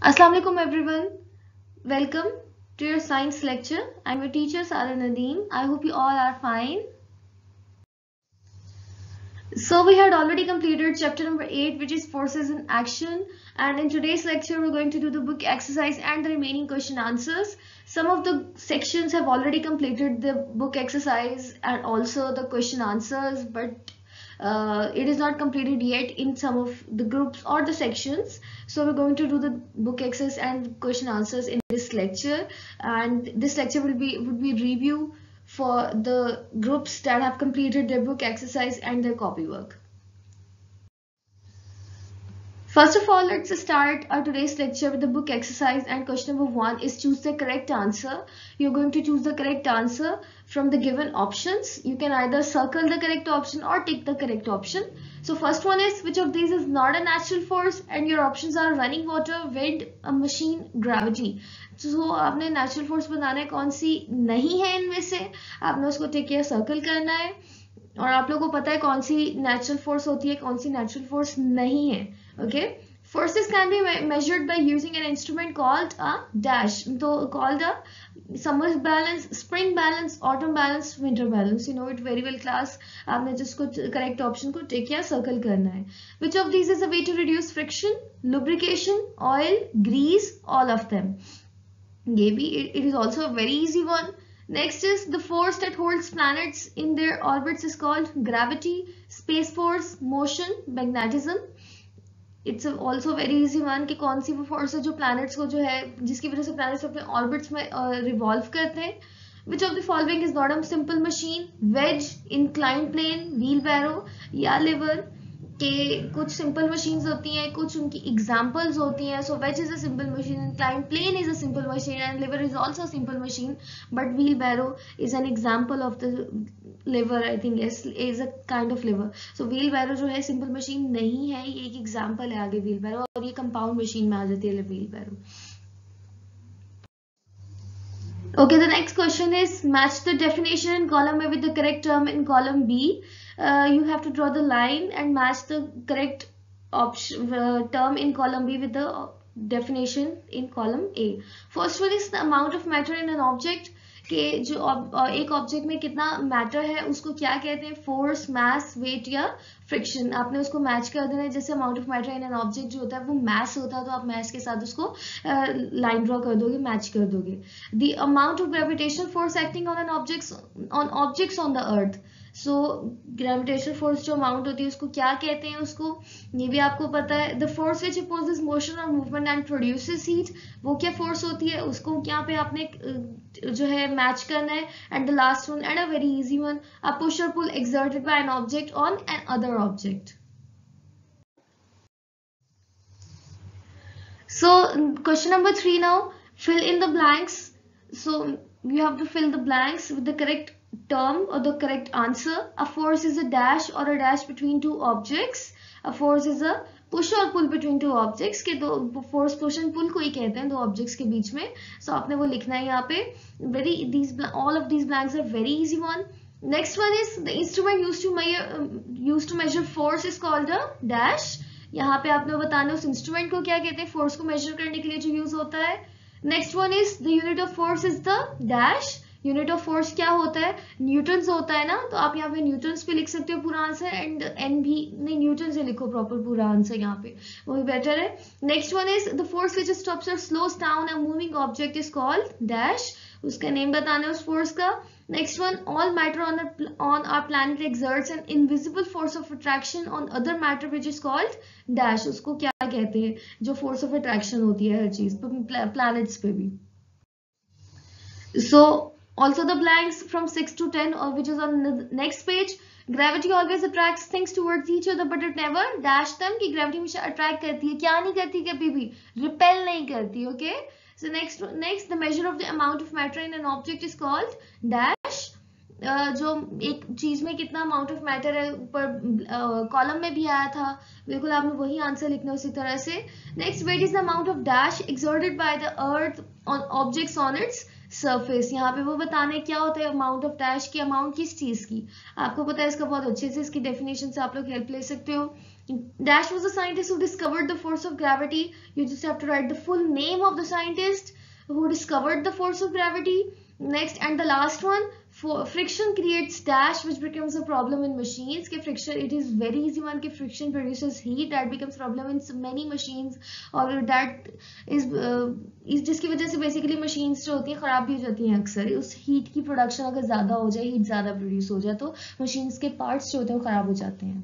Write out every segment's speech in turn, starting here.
Assalamu alaikum everyone. Welcome to your science lecture. I'm your teacher Sara Nadeem. I hope you all are fine. So we had already completed chapter number 8, which is forces in action, and in today's lecture we're going to do the book exercise and the remaining question answers. Some of the sections have already completed the book exercise and also the question answers, but it is not completed yet in some of the groups or the sections. So we're going to do the book exercise and question answers in this lecture, and this lecture would be review for the groups that have completed their book exercise and their copywork. First of all, let's start our today's lecture with the book exercise, and question number 1 is choose the correct answer. You're going to choose the correct answer from the given options. You can either circle the correct option or tick the correct option. So first one is, which of these is not a natural force, and your options are running water, wind, a machine, gravity. So आपने natural force बनाना है, कौन सी नहीं है इनमें से, आपने उसको tick या सर्कल करना है, और आप लोगों को पता है कौन सी नेचुरल फोर्स होती है, कौन सी नेचुरल फोर्स नहीं है. Okay, forces can be measured by using an instrument called a dash, तो called a summer balance, spring balance, autumn balance, winter balance. You know it very well class. आपने जिसको correct option को टिक या circle करना है. Which of these is a way to reduce friction? Lubrication, oil, grease, all of them. ये भी it is also a very easy one. Next is the force that holds planets in their orbits is called gravity, space force, motion, magnetism. It's also very easy one कि कौन सी वो force है जो planets को जो है जिसकी वजह से planets अपने orbits में revolve करते हैं. Which of the following is not a simple machine? Wedge, inclined plane, wheelbarrow या lever. कि कुछ सिंपल मशीन्स होती हैं, कुछ उनकी एग्जांपल्स होती हैं. So wedge is a simple machine, inclined plane is a simple machine, and lever is also simple machine, but wheelbarrow is an example of the lever. I think is a kind of lever. So wheelbarrow जो है simple machine नहीं है, ये एक example है आगे wheel बैरो, और ये कंपाउंड मशीन में आ जाती है wheelbarrow. Okay, the next question is match the definition in column A with the correct term in column B. You have to draw the line and match the correct option term in column B with the definition in column A. First one is the amount of matter in an object. कि जो एक object में कितना matter है उसको क्या कहते हैं? फोर्स, मास, वेट या फ्रिक्शन. आपने उसको मैच कर देना है. जैसे amount of matter in an object जो होता है वो मैस होता है, तो आप मैस के साथ उसको लाइन ड्रॉ कर दोगे, मैच कर दोगे. The amount of gravitational force acting on an objects on the earth. So gravitational force जो अमाउंट होती है उसको क्या कहते हैं? उसको ये भी आपको पता है. The force which opposes motion और मूवमेंट एंड प्रोड्यूसेस हीट, वो क्या फोर्स होती है? उसको यहाँ पे आपने जो है मैच करना है. And the last one and a very easy one, a push और पुल exerted by an object on an other object. So question number 3 now, fill in the blanks. So you have to fill the blanks with the correct term or the correct answer. A force is a dash or a dash between two objects. A force is a push और पुल between two objects के दो force push and pull को ही कहते हैं दो objects के बीच में. सो आपने वो लिखना है यहाँ पे. Very these all of these blanks are very easy one. Next one is the instrument used to measure force is called a dash. यहाँ पे आपने बताना उस इंस्ट्रूमेंट को क्या कहते हैं फोर्स को मेजर करने के लिए जो यूज होता है. Next one is the unit of force is the dash. Unit of force क्या होता है? न्यूटन्स होता है ना, तो आप यहाँ पे न्यूटन्स पे लिख सकते हो पूरा आंसर, एंड एन भी नहीं, न्यूटन से लिखो प्रॉपर पूरा आंसर यहाँ पे, वो भी बेटर है. Next one is the force which stops और slows down a moving object is called dash. उसका नेम बताना है उस फोर्स का. Next one, all matter on our planet exerts an invisible force of attraction on other matter which is called dash. उसको क्या कहते हैं जो फोर्स ऑफ अट्रैक्शन होती है हर चीज प्लैनेट्स पे भी. So also the blanks from 6 to 10 which is on the next page. Gravity always attracts things towards each other but it never dash them. कि gravity हमेशा attract करती है, क्या नहीं करती कभी भी, repel नहीं करती. Okay, so next the measure of the amount of matter in an object is called dash. जो एक चीज में कितना अमाउंट ऑफ मैटर है ऊपर कॉलम में भी आया था, बिल्कुल आपने वही आंसर लिखना है उसी तरह से. Next, weight is the amount of dash exerted by the earth on objects on its surface. यहाँ पे वो बताने क्या होता है अमाउंट ऑफ डैश की, अमाउंट किस चीज की. आपको पता है इसका बहुत अच्छे से इसकी डेफिनेशन से आप लोग हेल्प ले सकते हो. Dash was the scientist who discovered the force of gravity. You just have to write the full name of the scientist who discovered the force of gravity. Next, and the last one, for friction creates dash, which becomes a problem in machines. Ke friction, it is very easy one ke friction produces heat, that becomes problem in so many machines, और that is जिसकी वजह से basically machines जो होती हैं खराब भी हो जाती हैं अक्सर. उस heat की production अगर ज़्यादा हो जाए, heat ज़्यादा produce हो जाए, तो machines के parts जो होते हैं वो खराब हो जाते हैं.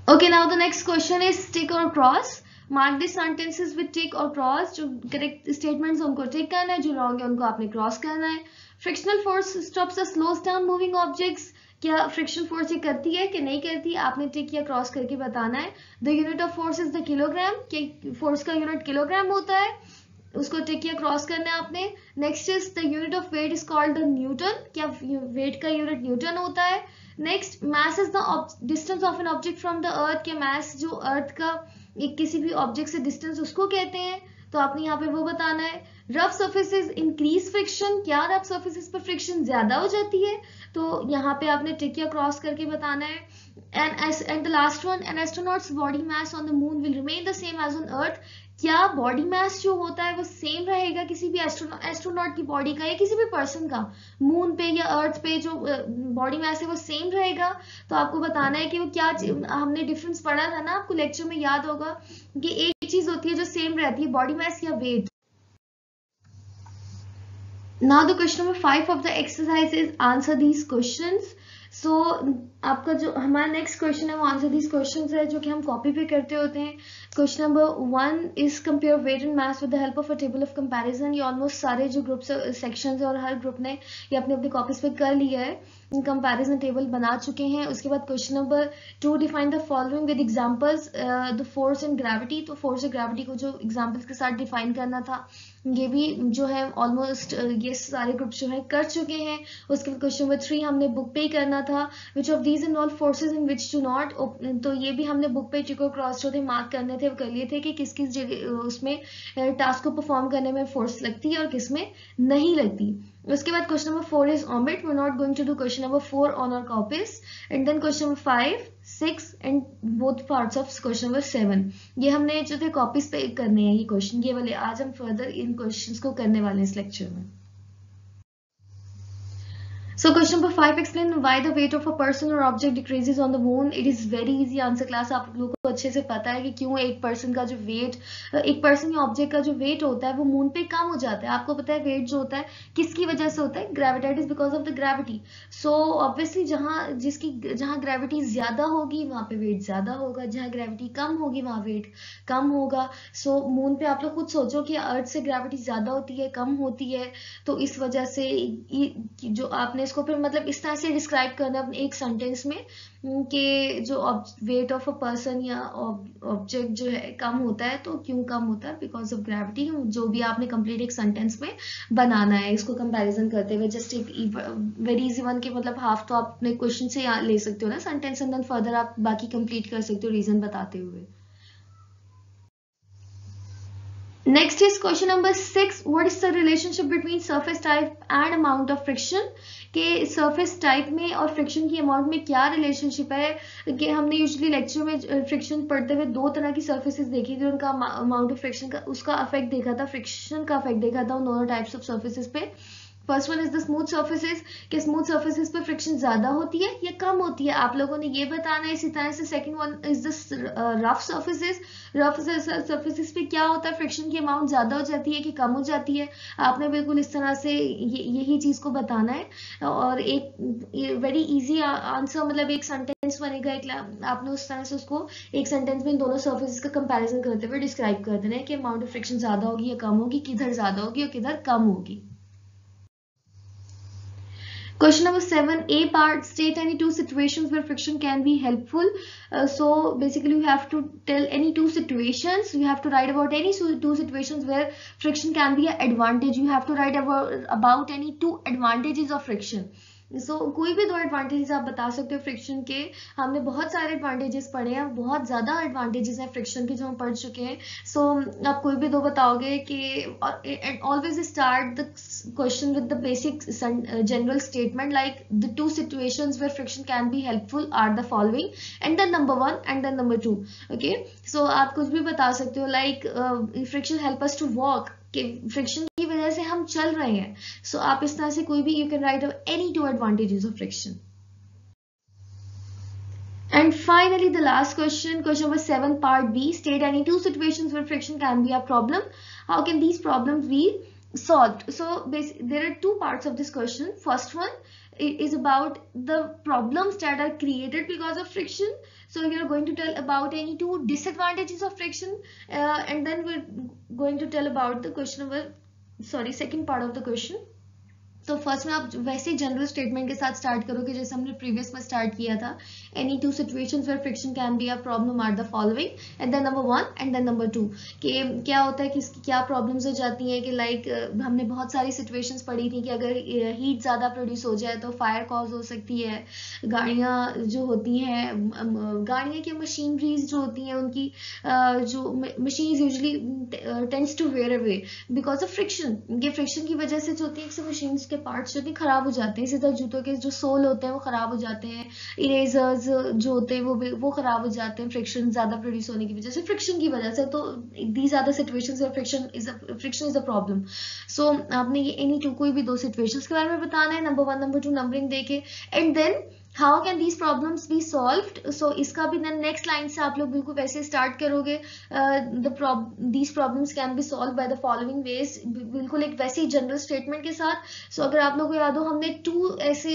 Okay, now the next question is tick or cross. Mark the sentences with tick or cross. जो correct statements उनको tick करना है, जो wrong है उनको आपने cross करना है. Frictional force stops or slows down moving objects. क्या फ्रिक्शन फोर्स ये करती है कि नहीं करती, आपने टिक या क्रॉस करके बताना है. The unit of force is the kilogram, कि फोर्स का यूनिट किलोग्राम होता है, उसको टिक या क्रॉस करना है आपने. Next is the unit of weight is called the newton, क्या वेट का यूनिट न्यूटन होता है. Next, mass is the distance of an object from the earth, के मास जो अर्थ का एक किसी भी ऑब्जेक्ट से डिस्टेंस उसको कहते हैं, तो आपने यहाँ पे वो बताना है. रफ सर्फेसिस इंक्रीज फ्रिक्शन, क्या रफ सर्फेसिस पर फ्रिक्शन ज्यादा हो जाती है, तो यहाँ पे आपने टिक या क्रॉस करके बताना है. And the last one, an astronaut's body mass on the moon will remain the same as on earth, क्या बॉडी मास जो होता है वो सेम रहेगा किसी भी एस्ट्रोनॉट की बॉडी का या किसी भी पर्सन का मून पे या अर्थ पे, जो बॉडी मास है वो सेम रहेगा. तो आपको बताना है कि वो क्या, हमने डिफरेंस पढ़ा था ना, आपको लेक्चर में याद होगा कि एक चीज होती है जो सेम रहती है, बॉडी मास या wait. Now the question number 5 of the exercise is answer these questions. So आपका जो हमारा नेक्स्ट क्वेश्चन है वो आंसर दीज क्वेश्चंस है, जो कि हम कॉपी पे करते होते हैं. Question number 1 is compare weight and mass with the help of a table of comparison. ये ऑलमोस्ट सारे जो ग्रुप सेक्शंस है और हर ग्रुप ने ये अपने अपनी कॉपीज पे कर लिया है, कंपैरिजन टेबल बना चुके हैं. उसके बाद question number 2, define the following with examples the force and gravity. तो फोर्स और ग्रेविटी को जो एग्जांपल्स के साथ डिफाइन करना था, ये भी जो है ऑलमोस्ट ये सारे ग्रुप जो है कर चुके हैं. उसके बाद क्वेश्चन नंबर 3 हमने बुक पे ही करना था. Which of these involve forces in which do not, तो ये भी हमने बुक पे टिक और क्रॉस जो थे मार्क करने थे वो कर लिए थे कि किस किस जगह उसमें टास्क को परफॉर्म करने में फोर्स लगती है और किस में नहीं लगती. उसके बाद question number 4 is omit. We're not going to do question number 4 on our copies. And then question number 5, 6 and both parts of question number 7. ये हमने जो थे कॉपीज पे करने हैं ये क्वेश्चन, ये वाले आज हम फर्दर इन क्वेश्चंस को करने वाले हैं इस लेक्चर में. So question number 5, explain why the weight of a person or object decreases on the moon. It is very easy answer class. आप लोगों को अच्छे से पता है कि क्यों एक पर्सन का जो वेट, एक पर्सन या ऑब्जेक्ट का जो वेट होता है वो मून पे कम हो जाता है. आपको पता है वेट जो होता है किसकी वजह से होता है, gravity. It is because of the gravity. So obviously जहाँ ग्रेविटी ज्यादा होगी वहां पे वेट ज्यादा होगा, जहाँ ग्रेविटी कम होगी वहां वेट कम होगा. सो मून पे आप लोग खुद सोचो कि अर्थ से ग्रेविटी ज्यादा होती है कम होती है, तो इस वजह से जो आपने इसको फिर मतलब इस तरह से डिस्क्राइब करना अपने एक सेंटेंस में कि जो वेट ऑफ अ पर्सन या ऑब्जेक्ट जो है कम होता है, तो क्यों कम होता है, बिकॉज ऑफ ग्रेविटी. जो भी आपने कंप्लीट एक सेंटेंस में बनाना है इसको कंपैरिजन करते हुए. जस्ट एक वेरी इजी वन के मतलब हाफ तो आप अपने क्वेश्चन से ले सकते हो ना सेंटेंस, एंड देन फर्दर आप बाकी कंप्लीट कर सकते हो रीजन बताते हुए. Next is question number 6. What is the relationship between surface type and amount of friction? कि सरफेस टाइप में और फ्रिक्शन की अमाउंट में क्या रिलेशनशिप है. कि हमने यूजुअली लेक्चर में फ्रिक्शन पढ़ते हुए दो तरह की सर्फेसेस देखी थी, उनका अमाउंट ऑफ फ्रिक्शन का उसका अफेक्ट देखा था, फ्रिक्शन का अफेक्ट देखा था उन दोनों टाइप्स ऑफ सर्फेसेस पे. First one is the smooth surfaces, कि स्मूथ सर्फेसेस पे फ्रिक्शन ज्यादा होती है या कम होती है, आप लोगों ने ये बताना है. इसी तरह से second one is the rough surfaces. Rough surfaces पे क्या होता है, फ्रिक्शन की अमाउंट ज्यादा हो जाती है कि कम हो जाती है. आपने बिल्कुल इस तरह से यही चीज को बताना है. और एक वेरी इजी आंसर मतलब एक सेंटेंस बनेगा, एक आपने उस तरह से उसको एक सेंटेंस में इन दोनों सर्फेसेस का कंपैरिजन करते हुए डिस्क्राइब कर देना है कि अमाउंट ऑफ फ्रिक्शन ज्यादा होगी या कम होगी, किधर ज्यादा होगी और किधर कम होगी. Question number 7, A part, state any two situations where friction can be helpful. So basically you have to tell any two situations. You have to write about any two situations where friction can be an advantage. You have to write about any two advantages of friction. कोई भी दो advantages आप बता सकते हो friction के। हमने बहुत सारे एडवांटेजेस पढ़े हैं, बहुत ज़्यादा एडवांटेजेस हैं फ्रिक्शन के जो हम पढ़ चुके हैं। आप कोई भी दो बताओगे कि always start the question with the basic general statement like the two situations where friction can be helpful are the following and then number 1 and then number 2। Okay, आप कुछ भी बता सकते हो like friction help us to walk, कि friction की वजह से हम चल रहे हैं। आप इस तरह से कोई भी you can write any two advantages of friction. And finally, the last question number 7, part B, state any two situations where friction can be a problem. How can these problems be solved? So there are two parts of this question. First one is about the problems that are created because of friction. So you're going to tell about any two disadvantages of friction, and then we're going to tell about the second part of the question. तो first में आप वैसे general statement के साथ start करोगे जैसे हमने previous में स्टार्ट किया था। Any two situations where friction can be a problem are the following and then number 1 and then number 2। कि क्या होता है कि इसकी क्या प्रॉब्लम्स हो जाती हैं कि लाइक हमने बहुत सारी सिचुएशंस पढ़ी थी कि अगर हीट ज़्यादा प्रोड्यूस हो जाए तो फायर कॉज हो सकती है। गाड़ियाँ जो होती हैं, गाड़ियाँ की मशीनरीज जो होती हैं उनकी जो machines usually tends to wear away because of friction. ये फ्रिक्शन की वजह से जो होती है मशीन्स पार्ट्स जो खराब हो जाते हैं। इसी तरह जूतों के जो सोल होते हैं वो खराब हो जाते हैं, इरेजर्स जो होते हैं वो खराब हो जाते हैं फ्रिक्शन ज्यादा प्रोड्यूस होने की वजह से, फ्रिक्शन की वजह से। तो these are the situations where friction is a problem. आपने ये एनी टू कोई भी दो सिचुएशंस के बारे में बताना है, नंबर 1 नंबर 2 नंबरिंग देके, and then how can these problems be solved. इसका भी नेक्स्ट लाइन से आप लोग बिल्कुल वैसे स्टार्ट करोगे, these problems can be solve by the following veg, बिल्कुल एक वैसे ही जनरल स्टेटमेंट के साथ। अगर आप लोगों को याद हो हमने टू ऐसे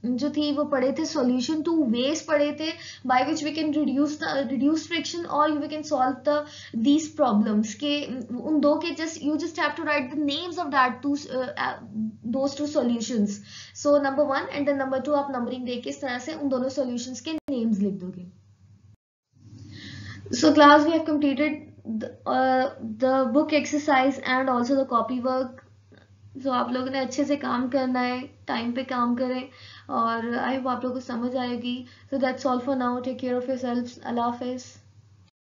जो थी वो पढ़े थे, सॉल्यूशन, टू वेज पढ़े थे by which we can reduce friction और we can solve these problems के उन दो के you just have to write the names of that those two solutions. Number 1 and then number 2 आप नंबरिंग देके इस तरह से उन दोनों सॉल्यूशंस के नेम्स लिख दोगे। Class, we have completed the book exercise and also the copy work. आप लोगों ने अच्छे से काम करना है, टाइम पे काम करें और आई होप आप लोगों को समझ आएगी। That's all for now, take care of yourselves, अल्लाह हाफिज़।